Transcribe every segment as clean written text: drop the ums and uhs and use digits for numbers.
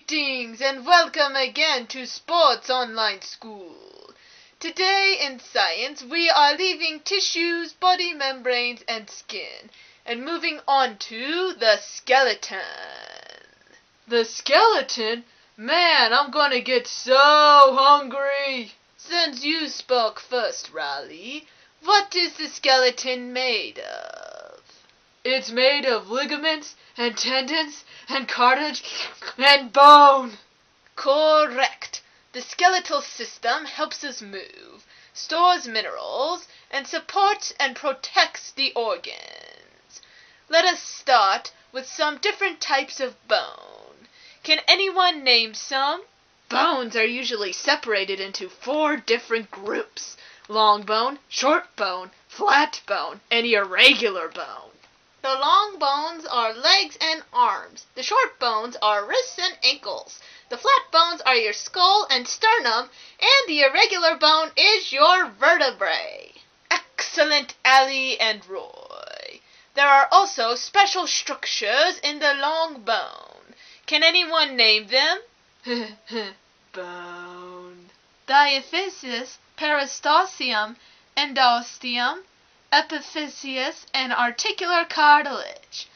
Greetings and welcome again to Sports Online School. Today in science we are leaving tissues, body membranes, and skin and moving on to the skeleton. The skeleton? Man, I'm gonna get so hungry! Since you spoke first, Riley, what is the skeleton made of? It's made of ligaments and tendons and cartilage and bone. Correct. The skeletal system helps us move, stores minerals, and supports and protects the organs. Let us start with some different types of bone. Can anyone name some? Bones are usually separated into 4 different groups: long bone, short bone, flat bone, and irregular bone. The long bones are legs and arms. The short bones are wrists and ankles. The flat bones are your skull and sternum, and the irregular bone is your vertebrae. Excellent, Allie and Roy. There are also special structures in the long bone. Can anyone name them? Bone. Diaphysis, peristosteum, endosteum, epiphyseus, and articular cartilage.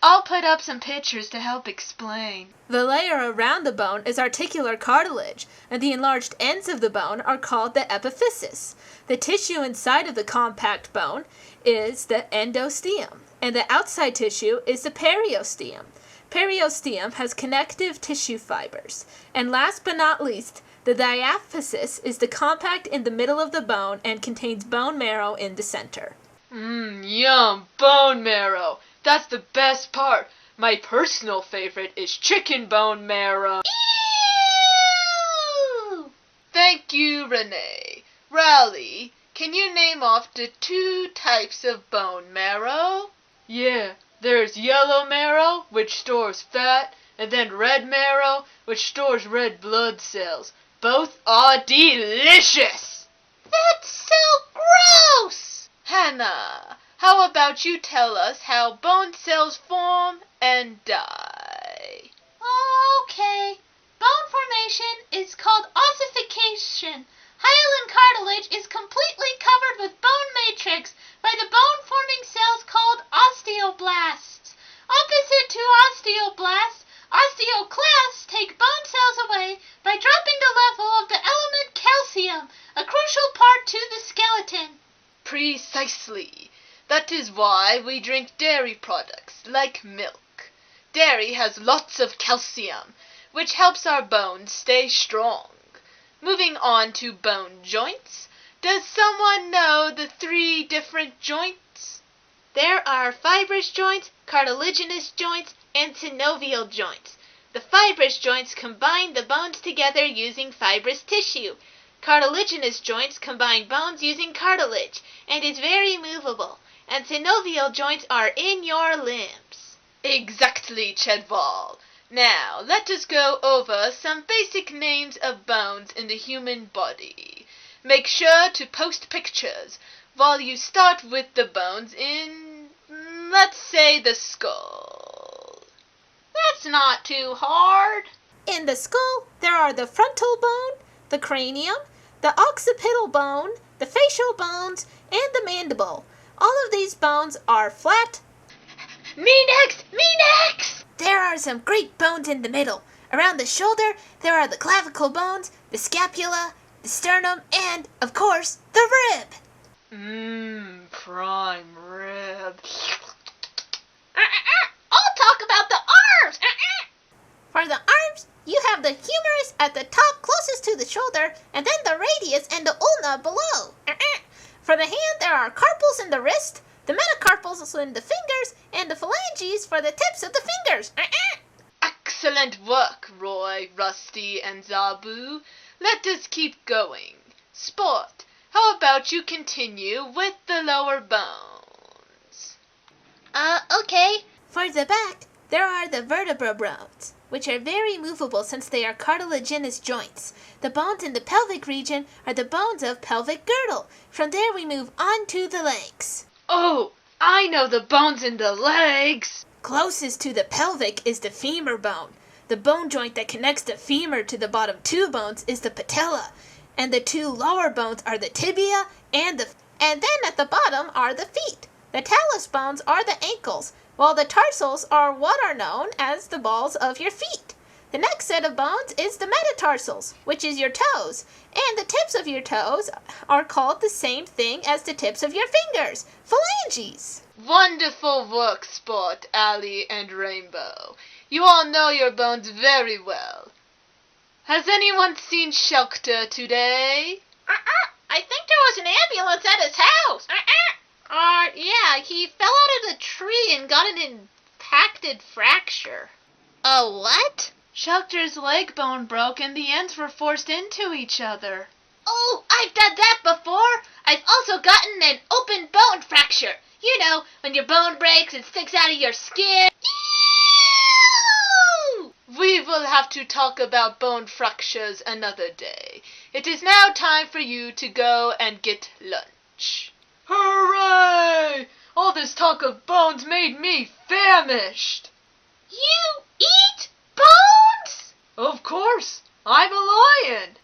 I'll put up some pictures to help explain. The layer around the bone is articular cartilage, and the enlarged ends of the bone are called the epiphysis. The tissue inside of the compact bone is the endosteum, and the outside tissue is the periosteum. Periosteum has connective tissue fibers. And last but not least, the diaphysis is the compact in the middle of the bone and contains bone marrow in the center. Yum, bone marrow. That's the best part. My personal favorite is chicken bone marrow. Ew! Thank you, Renee. Riley, can you name off the 2 types of bone marrow? Yeah, there's yellow marrow, which stores fat, and then red marrow, which stores red blood cells. Both are delicious! That's so gross! Hannah, how about you tell us how bone cells form and die? Okay. Bone formation is called ossification. Hyaline cartilage is completely covered with bone matrix by the bone-forming cells called osteoblasts. Opposite to osteoblasts, osteoclasts take bone cells away by dropping the level of the element calcium, a crucial part to the skeleton. Precisely. That is why we drink dairy products like milk. Dairy has lots of calcium, which helps our bones stay strong. Moving on to bone joints. Does someone know the 3 different joints? There are fibrous joints, cartilaginous joints, and synovial joints. The fibrous joints combine the bones together using fibrous tissue. Cartilaginous joints combine bones using cartilage and is very movable. And synovial joints are in your limbs. Exactly, Chedval. Now, let us go over some basic names of bones in the human body. Make sure to post pictures while you start with the bones in, let's say, the skull. That's not too hard. In the skull, there are the frontal bone, the cranium, the occipital bone, the facial bones, and the mandible. All of these bones are flat. Me next! Me next! There are some great bones in the middle. Around the shoulder, there are the clavicle bones, the scapula, the sternum, and, of course, the rib. Prime rib. I'll talk about the arms! For the arms, you have the humerus at the top closest to the shoulder, and then the radius and the ulna below. For the hand, there are carpals in the wrist, the metacarpals in the fingers, and the phalanges for the tips of the fingers. Excellent work, Roy, Rusty, and Zabu. Let us keep going. Sport, how about you continue with the lower bones? Okay. For the back, there are the vertebra bones, which are very movable since they are cartilaginous joints. The bones in the pelvic region are the bones of pelvic girdle. From there we move on to the legs. Oh, I know the bones in the legs. Closest to the pelvic is the femur bone. The bone joint that connects the femur to the bottom two bones is the patella, and the two lower bones are the tibia and then at the bottom are the feet. The talus bones are the ankles, while the tarsals are what are known as the balls of your feet. The next set of bones is the metatarsals, which is your toes, and the tips of your toes are called the same thing as the tips of your fingers, phalanges. Wonderful work, Sport, Allie, and Rainbow. You all know your bones very well. Has anyone seen Shelter today? I think there was an ambulance at his house. Yeah, he fell out of the tree and got an impacted fracture. A what? Shelter's leg bone broke and the ends were forced into each other. Oh, I've done that before. I've also gotten an open bone fracture. You know, when your bone breaks and sticks out of your skin. Ew! We will have to talk about bone fractures another day. It is now time for you to go and get lunch. Hooray! All this talk of bones made me famished. You eat bones? Of course, I'm a lion.